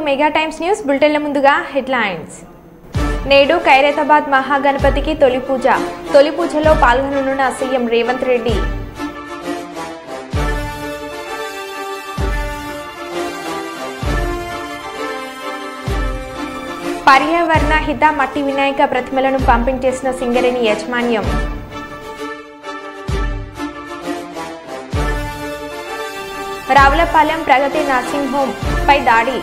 Mega times news బులెటిన్ల ముందుగా headlines. నేడు ఖైరతాబాద్ మహాగణపతికి తొలి పూజ. తొలి పూజలో పాల్గొననున్న సీఎం రేవంత్ రెడ్డి. పర్యావరణ హిత మట్టి వినాయక ప్రతిమలను పంపిణీ చేసిన సింగరేణి యాజమాన్యం. రావులపాలెం ప్రగతి నర్సింగ్ హోమ్ పై దాడి.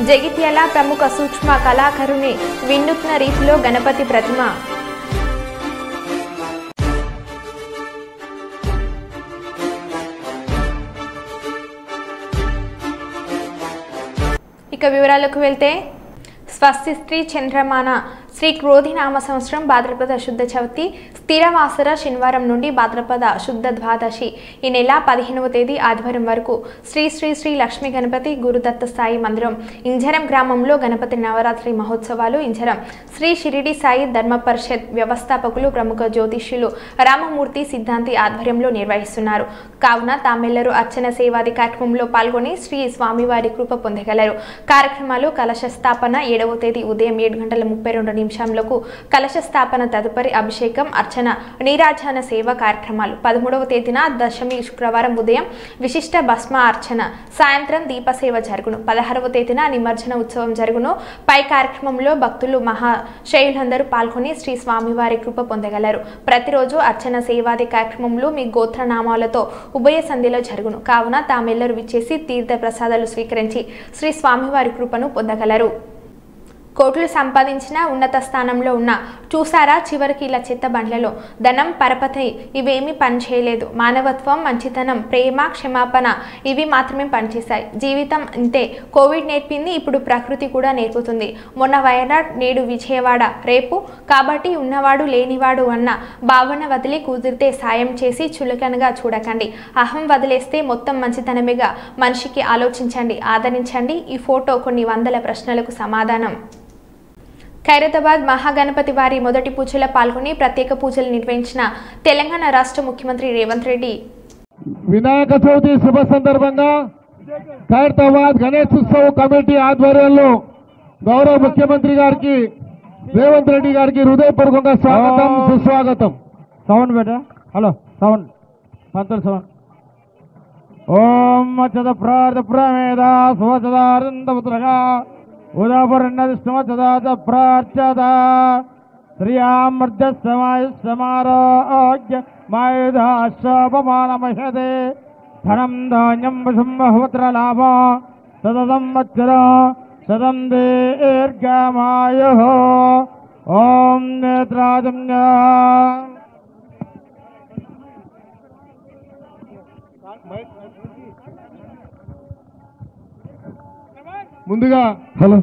జగిత్యాల ప్రముఖ సూక్ష్మ కళాకారుని వినూత్న రీతిలో గణపతి ప్రతిమ. ఇక వివరాలకు వెళ్తే స్వస్తి శ్రీ చంద్రమాన శ్రీ క్రోధి నామ సంవత్సరం భాద్రపద శుద్ధ చవితి స్థిరవాసర శనివారం నుండి భాద్రపద శుద్ధ ద్వాదశి ఈ నెల 15వ తేదీ ఆదివారం వరకు శ్రీ శ్రీ శ్రీ లక్ష్మీ గణపతి గురుదత్త సాయి మందిరం ఇంజరం గ్రామంలో గణపతి నవరాత్రి మహోత్సవాలు ఇంజరం శ్రీ షిరిడి సాయి ధర్మ పరిషత్ వ్యవస్థాపకులు ప్రముఖ జ్యోతిష్యులు రామమూర్తి సిద్ధాంతి ఆధ్వర్యంలో నిర్వహిస్తున్నారు. కావున తామెల్లరూ అర్చన సేవాది కార్యక్రమంలో పాల్గొని శ్రీ స్వామివారి కృప పొందగలరు. కార్యక్రమాలు కలశ స్థాపన 7వ తేదీ ఉదయం 7:32 నిమిషాలకు కలశ స్థాపన తదుపరి అభిషేకం అర్చన నీరాజన సేవ కార్యక్రమాలు. 13వ తేదీన దశమి శుక్రవారం ఉదయం విశిష్ట భస్మ అర్చన సాయంత్రం దీపసేవ జరుగును. 16వ తేదీన నిమజ్జన ఉత్సవం జరుగును. పై కార్యక్రమంలో భక్తులు మహాశయులందరూ పాల్గొని శ్రీ స్వామివారి కృప పొందగలరు. ప్రతిరోజు అర్చన సేవాది కార్యక్రమంలో మీ గోత్రనామాలతో ఉభయ సంధిలో జరుగును. కావున తామెల్లరూ విచ్చేసి తీర్థ ప్రసాదాలు స్వీకరించి శ్రీ స్వామివారి కృపను పొందగలరు. కోట్లు సంపాదించిన ఉన్నత స్థానంలో ఉన్న చూసారా చివరికి ఇలా చెత్త బండ్లలో ధనం పరపతి ఇవేమీ పనిచేయలేదు. మానవత్వం మంచితనం ప్రేమ క్షమాపణ ఇవి మాత్రమే పనిచేశాయి. జీవితం ఇంతే. కోవిడ్ నేర్పింది, ఇప్పుడు ప్రకృతి కూడా నేర్పుతుంది. మొన్న వయనాడ్ నేడు విజయవాడ రేపు కాబట్టి ఉన్నవాడు లేనివాడు అన్న భావన వదిలి కుదిరితే సాయం చేసి చులకనగా చూడకండి. అహం వదిలేస్తే మొత్తం మంచితనమేగా. మనిషికి ఆలోచించండి, ఆదరించండి. ఈ ఫోటో కొన్ని వందల ప్రశ్నలకు సమాధానం. ఖైరతాబాద్ మహాగణపతి వారి మొదటి పూజలో పాల్గొని ప్రత్యేక పూజలు నిర్వహించిన తెలంగాణ రాష్ట్ర ముఖ్యమంత్రి రేవంత్ రెడ్డి. వినాయక చవితి శుభ సందర్భంగా ఖైరతాబాద్ గణేష్ ఉత్సవ కమిటీ ఆధ్వర్యంలో గౌరవ ముఖ్యమంత్రి గారికి రేవంత్ రెడ్డి గారికి హృదయపూర్వకంగా స్వాగతం సుస్వాగతం. సౌండ్ బేటా. హలో సౌండ్ పంతులు సౌండ్. ఓం మచ్చద ప్రార్థ ప్రమేద స్వచదారందపుత్రగా ఉదాపరణదిష్టమచదాచ ప్రార్చద శ్రియామర్జస్సమాయుస్సమారోగ్య మాయుధాశోపమానమహదే ధనం ధాన్యం వసుంబహుత్రలాభ సతసంవత్సర శతం దీర్ఘమాయుః. ఓం నేత్రాజమ్య ముందుగా హలో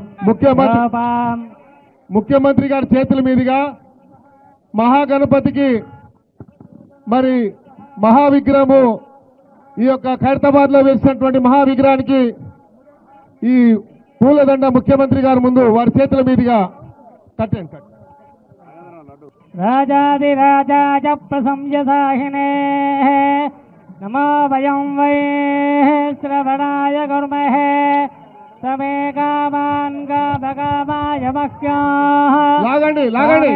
ముఖ్యమంత్రి గారి చేతుల మీదుగా మహాగణపతికి మరి మహావిగ్రహము ఈ యొక్క ఖైరతాబాద్ లో వేసినటువంటి మహావిగ్రహానికి ఈ పూలదండ ముఖ్యమంత్రి గారి ముందు వారి చేతుల మీదుగా కట్టండి. రాజాది రాజాజ ప్రసంయసాహినే నమో వయం వై శ్రవణాయ కుర్మహే సమే కామాన్ కామకామాయ మహ్యాః. లాగండి లాగండి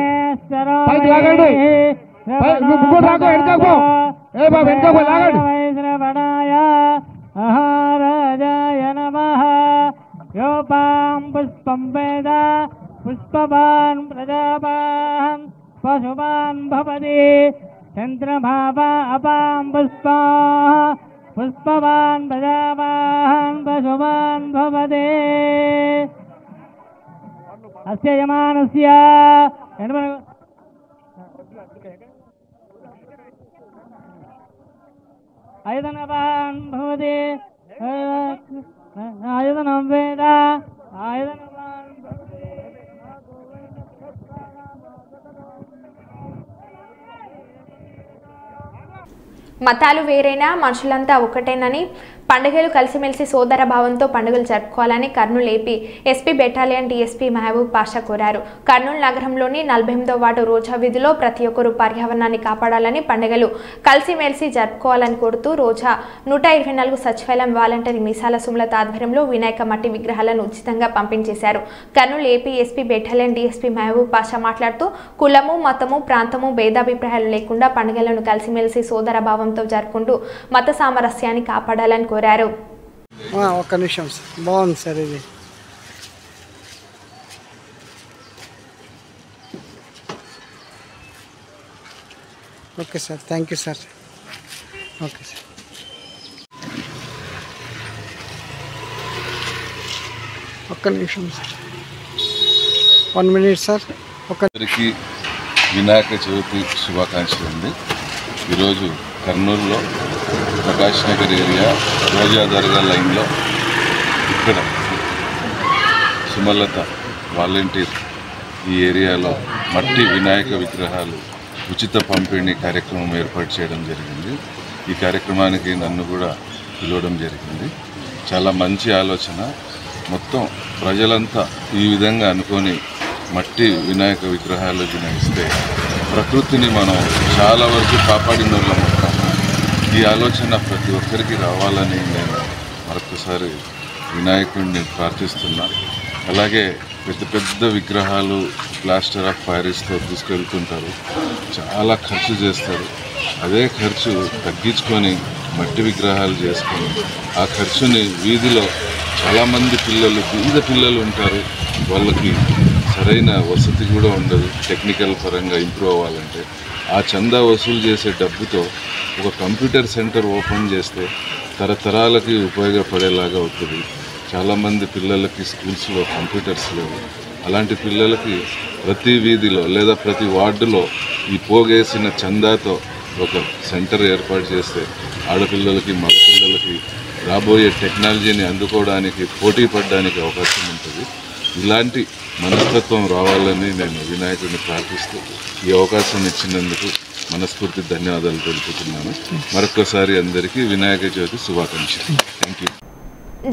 పైకి లాగండి. శ్రవణాయ మహారాజాయ నమః. యోపాం పుష్పం వేద పుష్పవాన్ ప్రజావాన్ పశువాన్ భవతి. చంద్రమావా అపాం పుష్పా పుష్పవాన్ ప్రజావాన్ పశువాన్ భవతే. అస్య యమానస్య ఆయుధనవాన్ భవతి. ఆయుధనం వేద ఆయుధనవాన్ భవతి. మతాలు వేరైనా మనుషులంతా ఒకటేనని పండుగలు కలిసిమెలిసి సోదర భావంతో పండుగలు జరుపుకోవాలని Kurnool AP SP battalion DSP Mahabub Pasha కోరారు. కర్నూలు నగరంలోని 48వ వార్డు రోజా వీధిలో ప్రతి ఒక్కరూ పర్యావరణాన్ని కాపాడాలని, పండుగలు కలిసిమెలిసి జరుపుకోవాలని కోరుతూ రోజా 124 సచివాలయం వాలంటీర్ మీసాల సుమలత ఆధ్వర్యంలో వినాయక మట్టి విగ్రహాలను ఉచితంగా పంపిణీ చేశారు. Kurnool AP SP battalion DSP Mahabub Pasha మాట్లాడుతూ కులము, మతము, ప్రాంతము భేదాభిప్రాయాలు లేకుండా పండుగలను కలిసిమెలిసి సోదర భావంతో జరుపుకుంటూ మత సామరస్యాన్ని కాపాడాలని కోరారు. ఒక్క నిమిషం సార్, బాగుంది సార్ ఇది. Okay sir, thank you sir. Okay sir. ఒక్క నిమిషం సార్, 1 మినిట్ సార్. అందరికీ వినాయక చవితి శుభాకాంక్షలు అండి. ఈరోజు కర్నూలులో ప్రకాష్ నగర్ ఏరియా రోజా దర్గా లైన్లో ఇక్కడ సుమలత వాలంటీర్ ఈ ఏరియాలో మట్టి వినాయక విగ్రహాలు ఉచిత పంపిణీ కార్యక్రమం ఏర్పాటు చేయడం జరిగింది. ఈ కార్యక్రమానికి నన్ను కూడా పిలవడం జరిగింది. చాలా మంచి ఆలోచన. మొత్తం ప్రజలంతా ఈ విధంగా అనుకొని మట్టి వినాయక విగ్రహాలు ఇస్తే ప్రకృతిని మనం చాలా వరకు కాపాడిన వాళ్ళం ఉంటాము. ఈ ఆలోచన ప్రతి ఒక్కరికి రావాలని నేను మరొకసారి వినాయకుడిని ప్రార్థిస్తున్నా. అలాగే పెద్ద పెద్ద విగ్రహాలు ప్లాస్టర్ ఆఫ్ ప్యారిస్తో తీసుకెళ్తుంటారు, చాలా ఖర్చు చేస్తారు. అదే ఖర్చు తగ్గించుకొని మట్టి విగ్రహాలు చేసుకొని ఆ ఖర్చుని వీధిలో చాలామంది బీద పిల్లలు ఉంటారు, వాళ్ళకి సరైన వసతి కూడా ఉండదు. టెక్నికల్ పరంగా ఇంప్రూవ్ అవ్వాలంటే ఆ చందా వసూలు చేసే డబ్బుతో ఒక కంప్యూటర్ సెంటర్ ఓపెన్ చేస్తే తరతరాలకి ఉపయోగపడేలాగా అవుతుంది. చాలామంది పిల్లలకి స్కూల్స్లో కంప్యూటర్స్ లేవు. అలాంటి పిల్లలకి ప్రతి వీధిలో లేదా ప్రతి వార్డులో ఈ పోగేసిన చందాతో ఒక సెంటర్ ఏర్పాటు చేస్తే ఆడపిల్లలకి మగపిల్లలకి రాబోయే టెక్నాలజీని అందుకోవడానికి పోటీ పడడానికి అవకాశం ఉంటుంది. ఇలాంటి మనస్తత్వం రావాలని నేను వినాయకుడిని ప్రార్థిస్తూ ఈ అవకాశం ఇచ్చినందుకు మనస్ఫూర్తి ధన్యవాదాలు తెలుపుతున్నాను. మరొకసారి అందరికీ వినాయక చవితి శుభాకాంక్షలు. Thank you.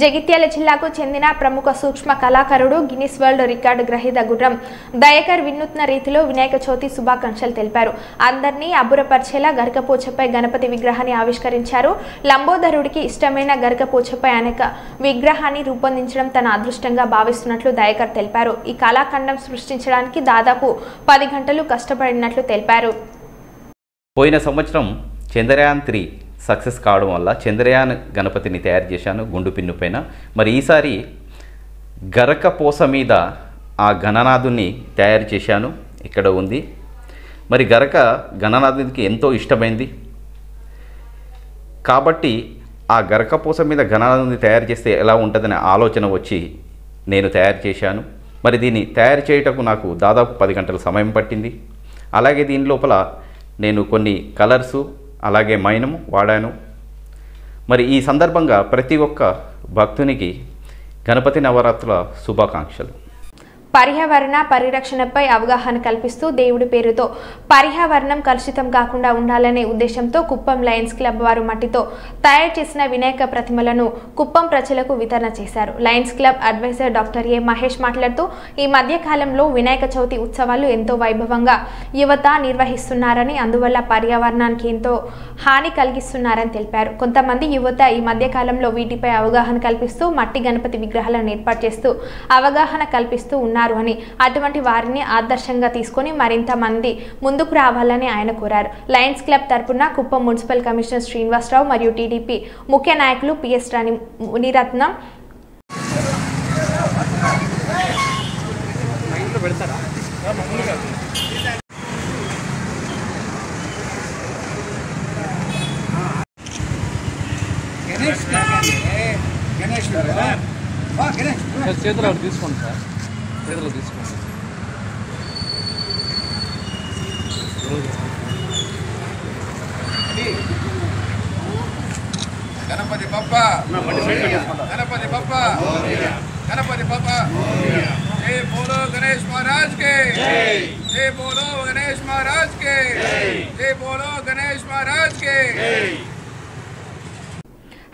జగిత్యాల జిల్లాకు చెందిన ప్రముఖ సూక్ష్మ కళాకారుడు గిన్నిస్ వరల్డ్ రికార్డు గ్రహీత గుర్రం దయాకర్ వినూత్న రీతిలో వినాయక చవితి శుభాకాంక్షలు తెలిపారు. అందరినీ అబ్బురపరిచేలా గరకపోచపై గణపతి విగ్రహాన్ని ఆవిష్కరించారు. లంబోదరుడికి ఇష్టమైన గరకపోచపై అనేక విగ్రహాన్ని రూపొందించడం తన అదృష్టంగా భావిస్తున్నట్లు దయాకర్ తెలిపారు. ఈ కళాఖండం సృష్టించడానికి దాదాపు 10 గంటలు కష్టపడినట్లు తెలిపారు. పోయిన సంవత్సరం చంద్రయాన్ 3 సక్సెస్ కావడం వల్ల చంద్రయాన్ గణపతిని తయారు చేశాను గుండు పిన్ను పైన. మరి ఈసారి గరక పూస మీద ఆ గణనాథుని తయారు చేశాను, ఇక్కడ ఉంది. మరి గరక గణనాథునికి ఎంతో ఇష్టమైంది కాబట్టి ఆ గరక పూస మీద గణనాథుని తయారు చేస్తే ఎలా ఉంటుందనే ఆలోచన వచ్చి నేను తయారు చేశాను. మరి దీన్ని తయారు చేయటకు నాకు దాదాపు 10 గంటల సమయం పట్టింది. అలాగే దీని లోపల నేను కొన్ని కలర్సు అలాగే మైనము వాడాను. మరి ఈ సందర్భంగా ప్రతి ఒక్క భక్తునికి గణపతి నవరాత్రుల శుభాకాంక్షలు. పర్యావరణ పరిరక్షణపై అవగాహన కల్పిస్తూ దేవుడి పేరుతో పర్యావరణం కలుషితం కాకుండా ఉండాలనే ఉద్దేశంతో కుప్పం లయన్స్ క్లబ్ వారు మట్టితో తయారు చేసిన వినాయక ప్రతిమలను కుప్పం ప్రజలకు వితరణ చేశారు. Lions club adviser doctor A Mahesh మాట్లాడుతూ ఈ మధ్య కాలంలో వినాయక చవితి ఉత్సవాలు ఎంతో వైభవంగా యువత నిర్వహిస్తున్నారని, అందువల్ల పర్యావరణానికి ఎంతో హాని కలిగిస్తున్నారని తెలిపారు. కొంతమంది యువత ఈ మధ్య కాలంలో వీటిపై అవగాహన కల్పిస్తూ మట్టి గణపతి విగ్రహాలను ఏర్పాటు చేస్తూ అవగాహన కల్పిస్తూ ఉన్నారు అని, అటువంటి వారిని ఆదర్శంగా తీసుకొని మరింత మంది ముందుకు రావాలని ఆయన కోరారు. లయన్స్ క్లబ్ తరపున కుప్పం మున్సిపల్ కమిషనర్ శ్రీనివాసరావు మరియు టీడీపీ ముఖ్య నాయకులు పిఎస్ రాణి మునిరత్నం, చేతులు తీసుకోండి సార్, చేతులు తీసుకోండి. గణపతి బప్ప, గణపతి బప్ప, గణపతి బప్ప. జై బోలో గణేష్ మహారాజ్ కే, జై బోలో గణేష్ మహారాజ్ కే, జై బోలో గణేష్ మహారాజ్ కే.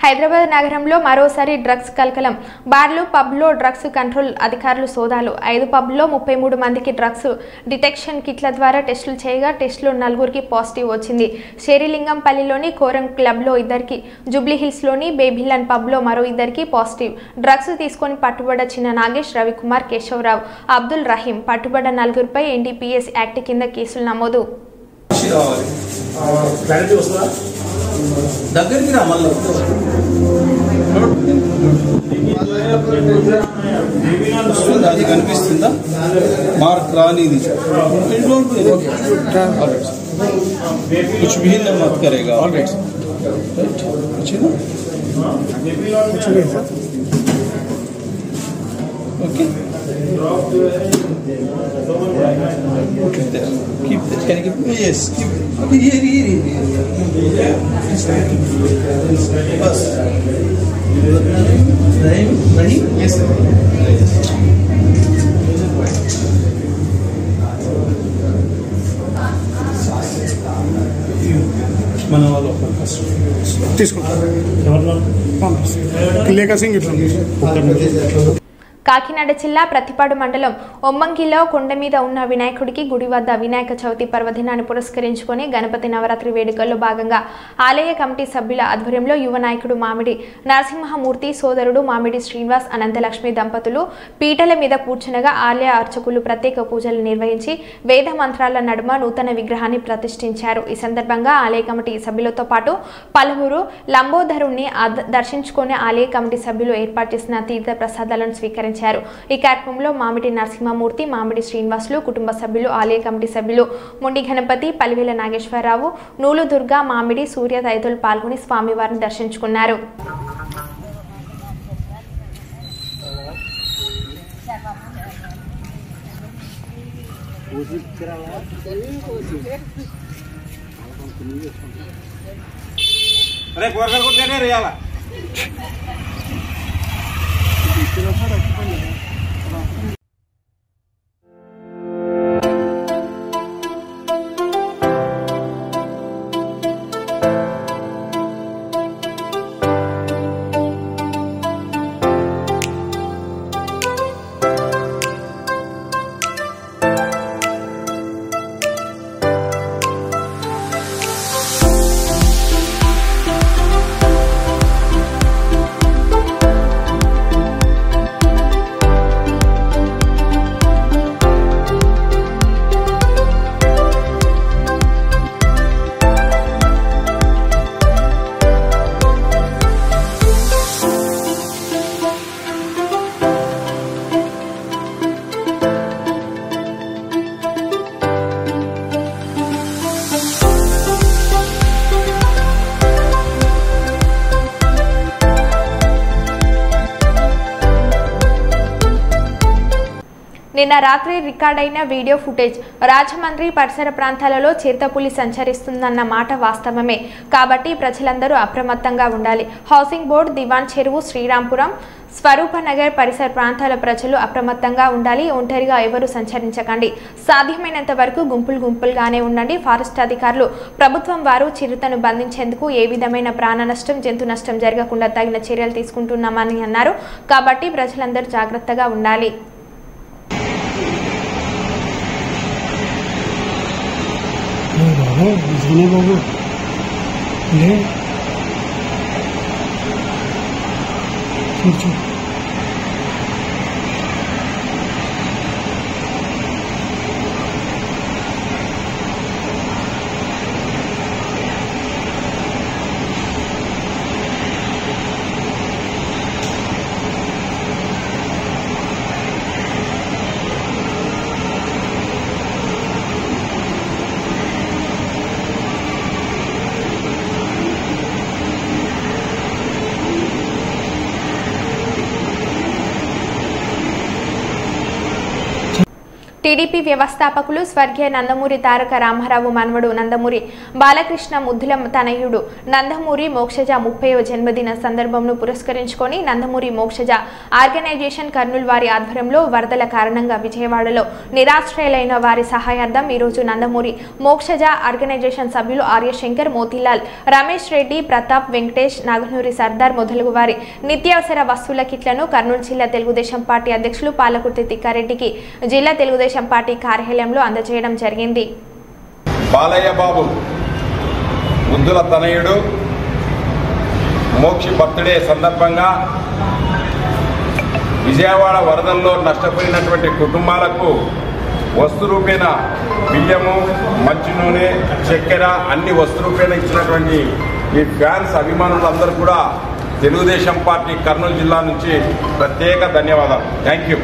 హైదరాబాద్ నగరంలో మరోసారి డ్రగ్స్ కలకలం. బార్లు, పబ్లో డ్రగ్స్ కంట్రోల్ అధికారులు సోదాలు. 5 పబ్లో 33 మందికి డ్రగ్స్ డిటెక్షన్ కిట్ల ద్వారా టెస్టులు చేయగా టెస్టులో 4కి పాజిటివ్ వచ్చింది. శేరిలింగంపల్లిలోని కోరం క్లబ్లో 2కి, జూబ్లీహిల్స్లోని బేబిల్లన్ పబ్లో మరో 2కి పాజిటివ్. డ్రగ్స్ తీసుకొని పట్టుబడ్డ చిన్న నాగేష్, రవికుమార్, కేశవరావు, అబ్దుల్ రహీం పట్టుబడ్డ 4పై ఎన్డీపీఎస్ యాక్ట్ కింద కేసులు నమోదు. దగ్గరికి రా మళ్ళీ అది కనిపిస్తుందా మార్క్ రానిది कुछ भी मत करेगा alright okay keep that can you give yes here bus ready yes sir మన వాళ్ళు తీసుకుంటారు లేక సింగ్ ఇట్లా కాకినాడ జిల్లా ప్రతిపాడు మండలం ఒమ్మంగిలో కొండ మీద ఉన్న వినాయకుడికి గుడి వద్ద వినాయక చవితి పర్వదినాన్ని పురస్కరించుకొని గణపతి నవరాత్రి వేడుకల్లో భాగంగా ఆలయ కమిటీ సభ్యుల ఆధ్వర్యంలో యువ నాయకుడు మామిడి నరసింహమూర్తి సోదరుడు మామిడి శ్రీనివాస్ అనంతలక్ష్మి దంపతులు పీటల మీద కూర్చునగా ఆలయ అర్చకులు ప్రత్యేక పూజలు నిర్వహించి వేద మంత్రాల నడుమ నూతన విగ్రహాన్ని ప్రతిష్ఠించారు. ఈ సందర్భంగా ఆలయ కమిటీ సభ్యులతో పాటు పలువురు లంబోదరుణ్ణి దర్శించుకొని ఆలయ కమిటీ సభ్యులు ఏర్పాటు చేసిన తీర్థ ప్రసాదాలను స్వీకరించారు. ఈ కార్యక్రమంలో మామిడి నరసింహమూర్తి, మామిడి శ్రీనివాసులు, కుటుంబ సభ్యులు, ఆలయ కమిటీ సభ్యులు మొండి గణపతి, పలివేల నాగేశ్వరరావు, నూలు దుర్గా, మామిడి సూర్య తదితరులు పాల్గొని స్వామివారిని దర్శించుకున్నారు. నిన్న రాత్రి రికార్డైన వీడియో ఫుటేజ్. రాజమండ్రి పరిసర ప్రాంతాలలో చిరుతపులి సంచరిస్తుందన్న మాట వాస్తవమే. కాబట్టి ప్రజలందరూ అప్రమత్తంగా ఉండాలి. హౌసింగ్ బోర్డు, దివాన్ చెరువు, శ్రీరాంపురం, స్వరూపనగర్ పరిసర ప్రాంతాల ప్రజలు అప్రమత్తంగా ఉండాలి. ఒంటరిగా ఎవరు సంచరించకండి. సాధ్యమైనంత వరకు గుంపులుగానే ఉండండి. ఫారెస్ట్ అధికారులు, ప్రభుత్వం వారు చిరుతను బంధించేందుకు ఏ విధమైన ప్రాణ నష్టం, జంతు నష్టం జరగకుండా తగిన చర్యలు తీసుకుంటున్నామని అన్నారు. కాబట్టి ప్రజలందరూ జాగ్రత్తగా ఉండాలి. బాబు చూడు టీడీపీ వ్యవస్థాపకులు స్వర్గీయ నందమూరి తారక రామారావు మనవడు నందమూరి బాలకృష్ణ ముద్దుల తనయుడు నందమూరి మోక్షజ 30వ జన్మదిన సందర్భంను పురస్కరించుకొని నందమూరి మోక్షజ ఆర్గనైజేషన్ కర్నూలు వారి ఆధ్వర్యంలో వరదల కారణంగా విజయవాడలో నిరాశ్రయులైన వారి సహాయార్థం ఈరోజు నందమూరి మోక్షజ ఆర్గనైజేషన్ సభ్యులు ఆర్యశంకర్, మోతీలాల్, రమేష్ రెడ్డి, ప్రతాప్, వెంకటేష్, నాగనూరి సర్దార్ మొదలగు వారి నిత్యావసర వస్తువుల కిట్లను కర్నూలు జిల్లా తెలుగుదేశం పార్టీ అధ్యక్షులు పాలకుర్తి తిక్కారెడ్డికి జిల్లా తెలుగుదేశం పార్టీ కార్యాలయంలో అందజేయడం జరిగింది. బాలయ్య బాబు ముద్దుల తనయుడు మోక్షి బర్త్డే సందర్భంగా విజయవాడ వరదల్లో నష్టపోయినటువంటి కుటుంబాలకు వస్తు రూపేణ బియ్యము, మంచి నూనె, చక్కెర అన్ని వస్తు రూపేణ ఇచ్చినటువంటి ఈ ఫ్యాన్స్ అభిమానులందరూ కూడా తెలుగుదేశం పార్టీ కర్నూలు జిల్లా నుంచి ప్రత్యేక ధన్యవాదాలు. Thank you.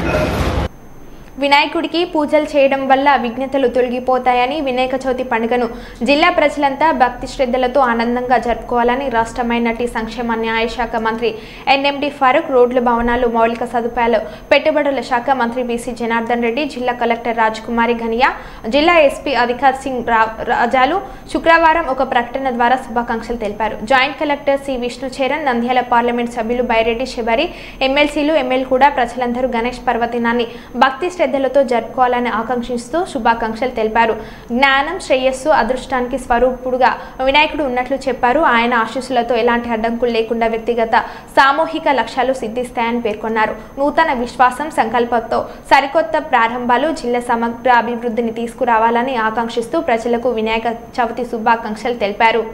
వినాయకుడికి పూజలు చేయడం వల్ల విఘ్నతలు తొలగిపోతాయని వినాయక చవితి పండుగను జిల్లా ప్రజలంతా భక్తి శ్రద్ధలతో ఆనందంగా జరుపుకోవాలని రాష్ట్ర మైనార్టీ సంక్షేమ న్యాయ శాఖ మంత్రి ఎన్ఎండి ఫారూక్, రోడ్లు, భవనాలు, మౌలిక సదుపాయాలు, పెట్టుబడుల శాఖ మంత్రి బీసీ జనార్దన్ రెడ్డి, జిల్లా కలెక్టర్ రాజ్కుమారి ఘనియా, జిల్లా ఎస్పీ అధికార్ సింగ్ రాజాలు శుక్రవారం ఒక ప్రకటన ద్వారా శుభాకాంక్షలు తెలిపారు. Joint collector C Vishnucharan, Nandyal parliament సభ్యులు బైరెడ్డి శబరి, ఎమ్మెల్సీలు, ఎమ్మెల్యే కూడా ప్రజలందరూ గణేష్ పర్వదినాన్ని భక్తి శ్రద్ధలతో జరుపుకోవాలని ఆకాంక్షిస్తూ శుభాకాంక్షలు తెలిపారు. జ్ఞానం, శ్రేయస్సు, అదృష్టానికి స్వరూపుడుగా వినాయకుడు ఉన్నట్లు చెప్పారు. ఆయన ఆశీస్సులతో ఎలాంటి అడ్డంకులు లేకుండా వ్యక్తిగత, సామూహిక లక్ష్యాలు సిద్ధిస్తాయని పేర్కొన్నారు. నూతన విశ్వాసం, సంకల్పంతో సరికొత్త ప్రారంభాలు జిల్లా సమగ్ర అభివృద్ధిని తీసుకురావాలని ఆకాంక్షిస్తూ ప్రజలకు వినాయక చవితి శుభాకాంక్షలు తెలిపారు.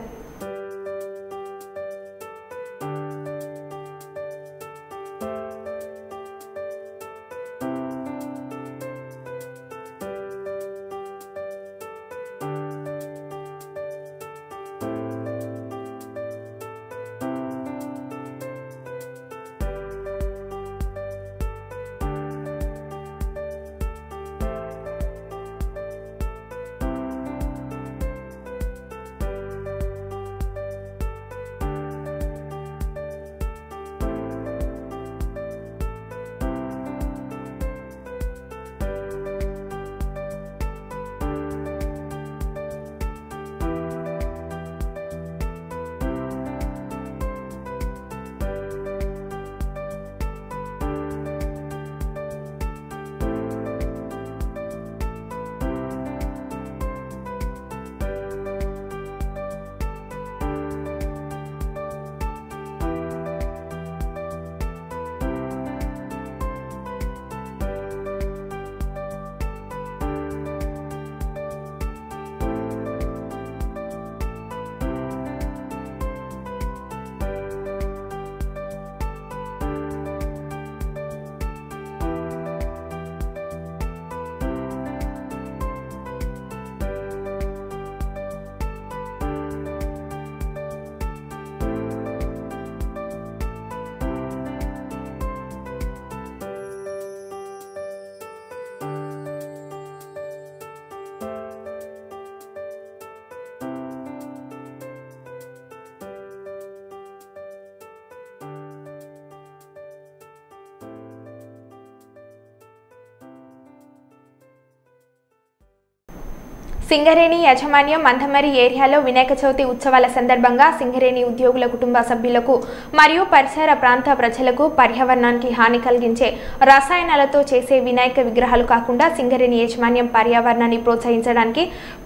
సింగరేణి యాజమాన్యం మందమరి ఏరియాలో వినాయక చవితి ఉత్సవాల సందర్భంగా సింగరేణి ఉద్యోగుల కుటుంబ సభ్యులకు మరియు పరిసర ప్రాంత ప్రజలకు పర్యావరణానికి హాని కలిగించే రసాయనాలతో చేసే వినాయక విగ్రహాలు కాకుండా సింగరేణి యాజమాన్యం పర్యావరణాన్ని ప్రోత్సహించడానికి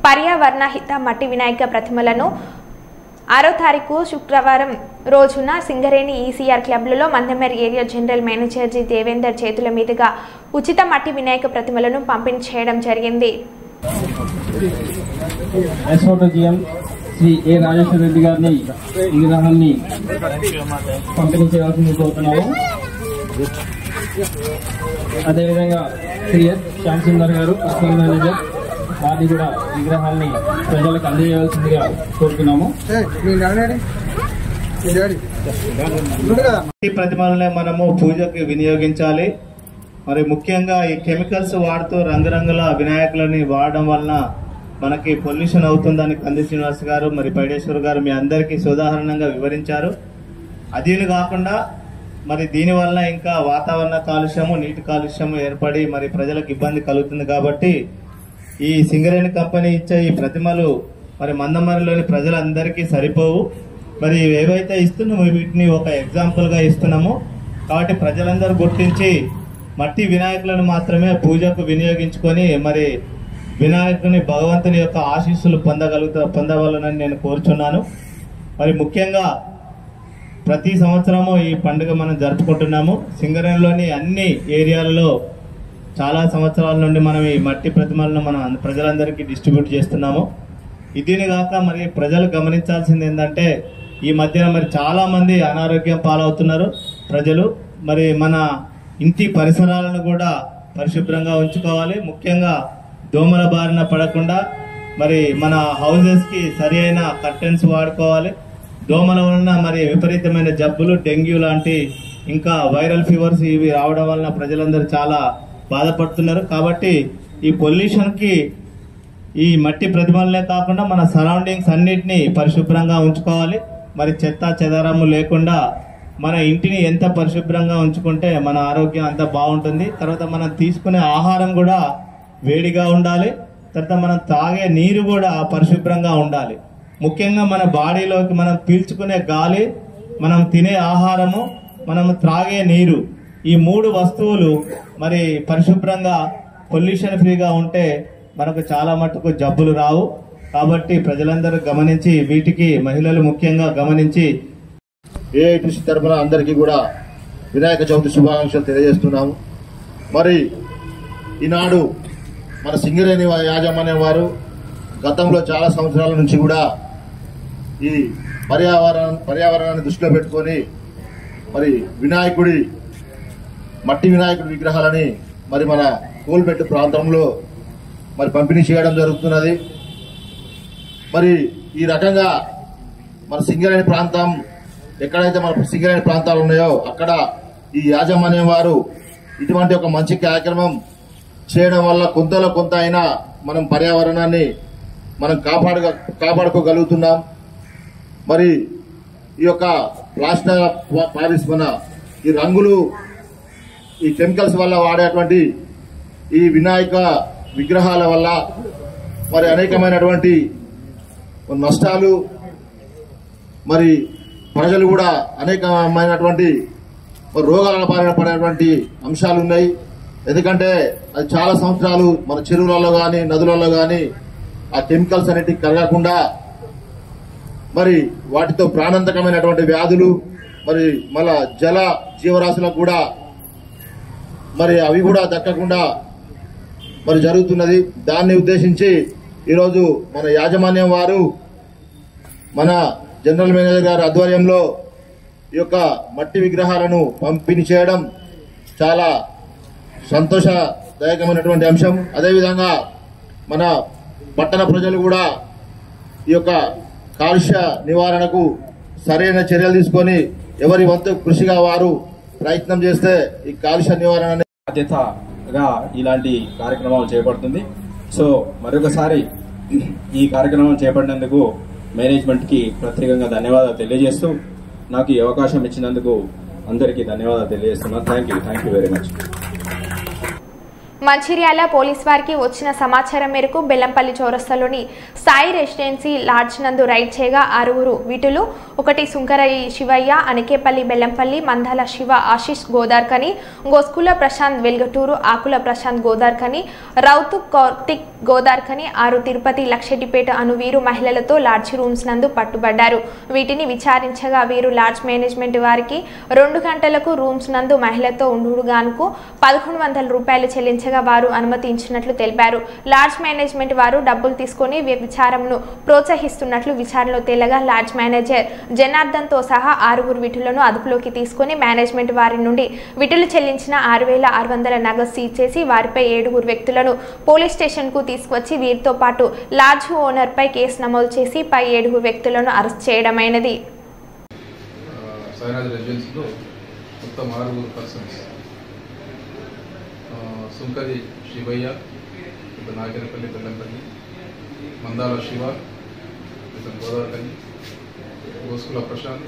పర్యావరణ హిత మట్టి వినాయక ప్రతిమలను 6వ తారీఖు శుక్రవారం రోజున సింగరేణి ఈసీఆర్ క్లబ్లలో Mandamarri area general manager G Devender చేతుల మీదుగా ఉచిత మట్టి వినాయక ప్రతిమలను పంపిణీ చేయడం జరిగింది. ఎస్ఓటీజీఎం శ్రీ ఏ రాజేశ్వర రెడ్డి గారిని ఈ విగ్రహాన్ని పంపిణీ చేయాల్సింది కోరుతున్నాము. అదేవిధంగా శ్రీ ఎస్ శ్యామ్ సుందర్ గారు కస్టమర్ మేనేజర్, వారిని కూడా విగ్రహాన్ని ప్రజలకు అందజేయాల్సిందిగా కోరుతున్నాము. ఈ ప్రతిమలనే మనము పూజకి వినియోగించాలి. మరి ముఖ్యంగా ఈ కెమికల్స్ వాడుతూ రంగురంగుల వినాయకులని వాడడం వలన మనకి పొల్యూషన్ అవుతుందని కంది శ్రీనివాస్ గారు, మరి పైడేశ్వర్ గారు మీ అందరికీ ఉదాహరణంగా వివరించారు. అదీలు కాకుండా మరి దీనివల్ల ఇంకా వాతావరణ కాలుష్యము, నీటి కాలుష్యము ఏర్పడి మరి ప్రజలకు ఇబ్బంది కలుగుతుంది. కాబట్టి ఈ సింగరేణి కంపెనీ ఇచ్చే ఈ ప్రతిమలు మరి మందమరిలోని ప్రజలందరికీ సరిపోవు. మరి ఏవైతే ఇస్తున్నామో వీటిని ఒక ఎగ్జాంపుల్గా ఇస్తున్నాము. కాబట్టి ప్రజలందరూ గుర్తించి మట్టి వినాయకులను మాత్రమే పూజకు వినియోగించుకొని మరి వినాయకుని భగవంతుని యొక్క ఆశీస్సులు పొందవలనని నేను కోరుచున్నాను. మరి ముఖ్యంగా ప్రతి సంవత్సరము ఈ పండుగ మనం జరుపుకుంటున్నాము. సింగరేణిలోని అన్ని ఏరియాలలో చాలా సంవత్సరాల నుండి మనం ఈ మట్టి ప్రతిమలను మనం ప్రజలందరికీ డిస్ట్రిబ్యూట్ చేస్తున్నాము. దీని కాక మరి ప్రజలు గమనించాల్సింది ఏంటంటే ఈ మధ్యన మరి చాలా మంది అనారోగ్యం పాలవుతున్నారు ప్రజలు. మరి మన ఇంటి పరిసరాలను కూడా పరిశుభ్రంగా ఉంచుకోవాలి. ముఖ్యంగా దోమల బారిన పడకుండా మరి మన హౌజెస్ కి సరి అయిన కర్టెన్స్ వాడుకోవాలి. దోమల వలన మరి విపరీతమైన జబ్బులు, డెంగ్యూ లాంటి ఇంకా వైరల్ ఫీవర్స్ ఇవి రావడం వలన ప్రజలందరూ చాలా బాధపడుతున్నారు. కాబట్టి ఈ పొల్యూషన్ కి ఈ మట్టి ప్రతిమలనే కాకుండా మన సరౌండింగ్స్ అన్నిటినీ పరిశుభ్రంగా ఉంచుకోవాలి. మరి చెత్త చెదారము లేకుండా మన ఇంటిని ఎంత పరిశుభ్రంగా ఉంచుకుంటే మన ఆరోగ్యం అంత బాగుంటుంది. తర్వాత మనం తీసుకునే ఆహారం కూడా వేడిగా ఉండాలి. తర్వాత మనం తాగే నీరు కూడా పరిశుభ్రంగా ఉండాలి. ముఖ్యంగా మన బాడీలోకి మనం పీల్చుకునే గాలి, మనం తినే ఆహారము, మనం త్రాగే నీరు, ఈ 3 వస్తువులు మరి పరిశుభ్రంగా పొల్యూషన్ ఫ్రీగా ఉంటే మనకు చాలా మటుకు జబ్బులు రావు. కాబట్టి ప్రజలందరూ గమనించి వీటికి మహిళలు ముఖ్యంగా గమనించి ఏఐటీసీ తరఫున అందరికీ కూడా వినాయక చవితి శుభాకాంక్షలు తెలియజేస్తున్నాము. మరి ఈనాడు మన సింగరేణి యాజమాన్యం వారు గతంలో చాలా సంవత్సరాల నుంచి కూడా ఈ పర్యావరణాన్ని దృష్టిలో పెట్టుకొని మరి మట్టి వినాయకుడి విగ్రహాలని మరి మన కోల్బెట్టు ప్రాంతంలో మరి పంపిణీ చేయడం జరుగుతున్నది. మరి ఈ రకంగా మన సింగరేణి ప్రాంతం ఎక్కడైతే మన సింగరేణి ప్రాంతాలు ఉన్నాయో అక్కడ ఈ యాజమాన్యం వారు ఇటువంటి ఒక మంచి కార్యక్రమం చేయడం వల్ల కొంతలో కొంత అయినా మనం పర్యావరణాన్ని మనం కాపాడుకోగలుగుతున్నాం. మరి ఈ యొక్క ప్లాస్టిక్ మన ఈ రంగులు, ఈ కెమికల్స్ వల్ల వాడేటువంటి ఈ వినాయక విగ్రహాల వల్ల మరి అనేకమైనటువంటి నష్టాలు, మరి ప్రజలు కూడా అనేకమైనటువంటి రోగాలను బారిన పడేటువంటి అంశాలు ఉన్నాయి. ఎందుకంటే అది చాలా సంవత్సరాలు మన చెరువులలో కానీ నదులలో కానీ ఆ కెమికల్స్ అనేటివి కరగకుండా మరి వాటితో ప్రాణాంతకమైనటువంటి వ్యాధులు, మరి మళ్ళా జల జీవరాశులకు కూడా మరి అవి కూడా దక్కకుండా మరి జరుగుతున్నది. దాన్ని ఉద్దేశించి ఈరోజు మన యాజమాన్యం వారు మన జనరల్ మేనేజర్ గారి ఆధ్వర్యంలో ఈ యొక్క మట్టి విగ్రహాలను పంపిణీ చేయడం చాలా సంతోషదాయకమైనటువంటి అంశం. అదేవిధంగా మన పట్టణ ప్రజలు కూడా ఈ యొక్క కాలుష్య నివారణకు సరైన చర్యలు తీసుకొని ఎవరి వంతు కృషిగా వారు ప్రయత్నం చేస్తే ఈ కాలుష్య నివారణ బాధ్యతగా ఇలాంటి కార్యక్రమాలు చేపడుతుంది. సో మరొకసారి ఈ కార్యక్రమం చేపట్టినందుకు మేనేజ్మెంట్ కి ప్రత్యేకంగా ధన్యవాదాలు తెలియజేస్తూ నాకు ఈ అవకాశం ఇచ్చినందుకు అందరికీ ధన్యవాదాలు తెలియజేస్తున్నాను. Thank you very much. Mancherial police వారికి వచ్చిన సమాచారం మేరకు బెల్లంపల్లి చౌరస్తాలోని సాయి రెసిడెన్సీ లాడ్జ్ నందు రైడ్ చేయగా 6 వీటిలో 1 సుంకరయ్య శివయ్య, అనకేపల్లి బెల్లంపల్లి, మందాల శివ, ఆశీష్ గోదార్కని, గోస్కుల ప్రశాంత్ వెల్గటూరు, ఆకుల ప్రశాంత్ గోదార్కని, రౌతు కార్తిక్ గోదార్కని, 6 తిరుపతి లక్షెట్టిపేట అను వీరు మహిళలతో లాడ్జ్ రూమ్స్ నందు పట్టుబడ్డారు. వీటిని విచారించగా వీరు లాడ్జ్ మేనేజ్మెంట్ వారికి 2 గంటలకు రూమ్స్ నందు మహిళతో ఉండుగానుకు 1100 రూపాయలు చెల్లించగా వారు అనుమతించినట్లు తెలిపారు. లాడ్జ్ మేనేజ్మెంట్ వారు డబ్బులు తీసుకుని విచారణను ప్రోత్సహిస్తున్నట్లు విచారణలో తేలగా లాడ్జ్ మేనేజర్ జనార్దన్ తో సహా 6 విటులను అదుపులోకి తీసుకుని మేనేజ్మెంట్ వారి నుండి విటులు చెల్లించిన 6600 నగదు సీజ్ చేసి వారిపై 7 వ్యక్తులను పోలీస్ స్టేషన్ కు తీసుకొచ్చి వీరితో పాటు లాడ్జ్ ఓనర్ పై కేసు నమోదు చేసి పై 7 వ్యక్తులను అరెస్ట్ చేయడమైనది. సుంకరి శివయ్య, నాగేనపల్లి బెల్లంపల్లి, మందాల శివ, గోదావరి, గోస్కుల ప్రశాంత్,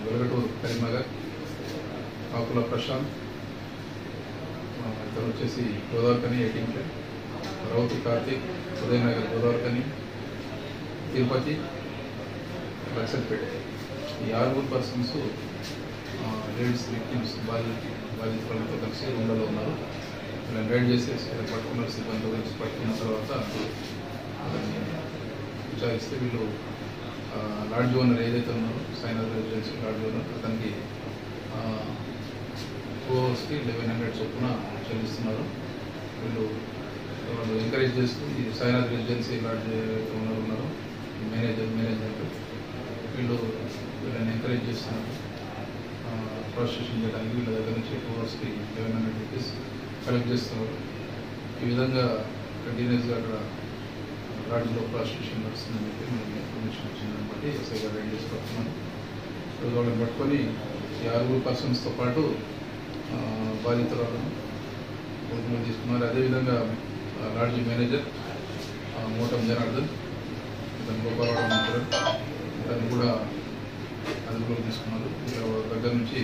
వెలగటూరు కరీంనగర్, ఆకుల ప్రశాంత్, ఇతను వచ్చేసి గోదావరికని 18 రౌతు కార్తీక్, ఉదయనగర్ గోదావరికని, తిరుపతి, లక్షపేట. ఈ 6 పర్సన్స్ లేడీస్ విక్టిమ్స్ బాధితులతో కలిసి రూమ్లలో ఉన్నారు. ఇలా గైడ్ చేసేసి పట్టుకున్న సిబ్బంది గురించి పట్టుకున్న తర్వాత వాళ్ళని విచారిస్తే వీళ్ళు లాడ్జ్ ఓనర్ ఏదైతే ఉన్నారో సైనర్ రెసిడెన్సీ లాడ్జ్ ఓనర్ అతనికి కోర్స్కి 1100 చొప్పున చెల్లిస్తున్నారు. వీళ్ళు ఎంకరేజ్ చేస్తూ ఈ సైనర్ రెసిడెన్సీ లాడ్జ్ ఓనర్ ఉన్నారు, మేనేజ్మెంట్ వీళ్ళని ఎంకరేజ్ చేస్తున్నారు ప్రాస్టిట్యూషన్ చేయడానికి. వీళ్ళ దగ్గర నుంచి కోర్స్కి 1100 రూపీస్ కలెక్ట్ చేస్తున్నారు. ఈ విధంగా కంటిన్యూస్గా అక్కడ లాడ్జ్లో ప్రాస్టిట్యూషన్ నడుస్తుందని చెప్పి మనకి ఇన్ఫర్మేషన్ వచ్చిందని బట్టి ఎస్ఐ గారు రైడ్ చేసి పడుతున్నాను. వాళ్ళని పట్టుకొని ఈ 6 పర్సన్స్తో పాటు బాధితులను కొనుగోలు తీసుకున్నారు. అదేవిధంగా లాడ్జ్ మేనేజర్ మోటం జనార్దన్, ఇతను గోపాలవాడ మంత్రులు, ఇతను కూడా అదుపులోకి తీసుకున్నారు. వీళ్ళ దగ్గర నుంచి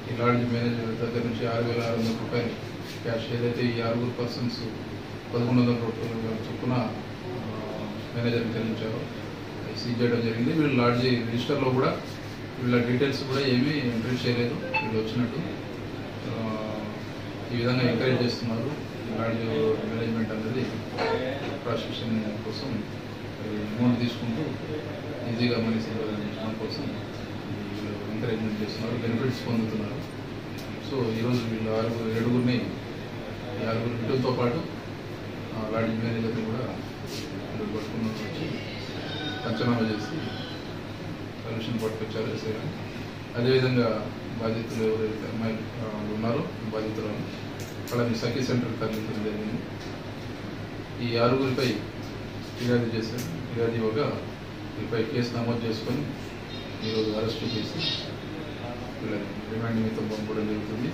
ఈ లాడ్జ్ మేనేజర్ దగ్గర నుంచి 6,600 రూపాయలు క్యాష్ ఏదైతే ఈ 6 పర్సన్స్ 1,100 రూపాయలు చొప్పున మేనేజర్కి చెల్లించారో సీజ్ చేయడం జరిగింది. వీళ్ళు లాడ్జ్ రిజిస్టర్లో కూడా వీళ్ళ డీటెయిల్స్ కూడా ఏమీ ఎంట్రీ చేయలేదు. వీళ్ళు వచ్చినట్టు ఈ విధంగా ఎంకరేజ్ చేస్తున్నారు. లాడ్జ్ మేనేజ్మెంట్ అనేది ప్రాస్టిట్యూషన్ కోసం అమౌంట్ తీసుకుంటూ ఈజీగా మనీ సంపాదించడం కోసం వీళ్ళు ఎంకరేజ్మెంట్ చేస్తున్నారు, బెనిఫిట్స్ పొందుతున్నారు. సో ఈరోజు వీళ్ళు 7గురిని ఈ 6 వీటితో పాటు లాడ్జ్ మేనేజర్ని కూడా వీళ్ళు పట్టుకున్న వచ్చి పంచనామా చేసి సొల్యూషన్ పట్టుకొచ్చారు ఎస్ఐ. అదేవిధంగా బాధితులు ఎవరైతే అమ్మాయిలు ఉన్నారో బాధితులను వాళ్ళని సఖీ సెంటర్కి తరలించడం జరిగింది. ఈ 6గురిపై ఫిర్యాదు చేశారు. ఫిర్యాదు ఇవ్వగా వీరిపై కేసు నమోదు చేసుకొని ఈరోజు అరెస్టు చేసి వీళ్ళని రిమాండ్ నిమిత్తం పంపడం జరుగుతుంది.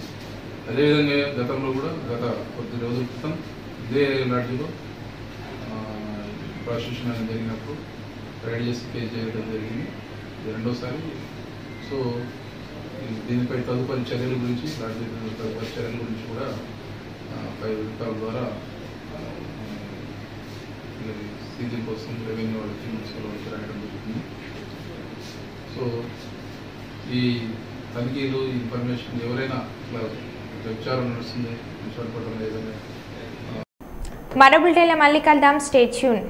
అదేవిధంగా గతంలో కూడా గత కొద్ది రోజుల క్రితం ఇదే లాడ్జిలో ప్రాస్టిట్యూషన్ అనేది జరిగినప్పుడు రైడ్ చేసి కేసు చేయడం జరిగింది. ఇది రెండోసారి. సో దీనిపై తదుపరి చర్యల గురించి లాడ్జీ తదుపరి చర్యల గురించి కూడా పై అధికారుల ద్వారా సీజింగ్ కోసం రెవెన్యూ వాళ్ళకి మున్సిపల్ వాళ్ళకి రాయడం జరుగుతుంది. సో ఈ తనిఖీలు ఇన్ఫర్మేషన్ ఎవరైనా ఇట్లా విచారం నడుస్తుంది విచారపడడం ఏదైనా మరో బులెటిన్లో మళ్ళీ కలుద్దాం. Stay tune.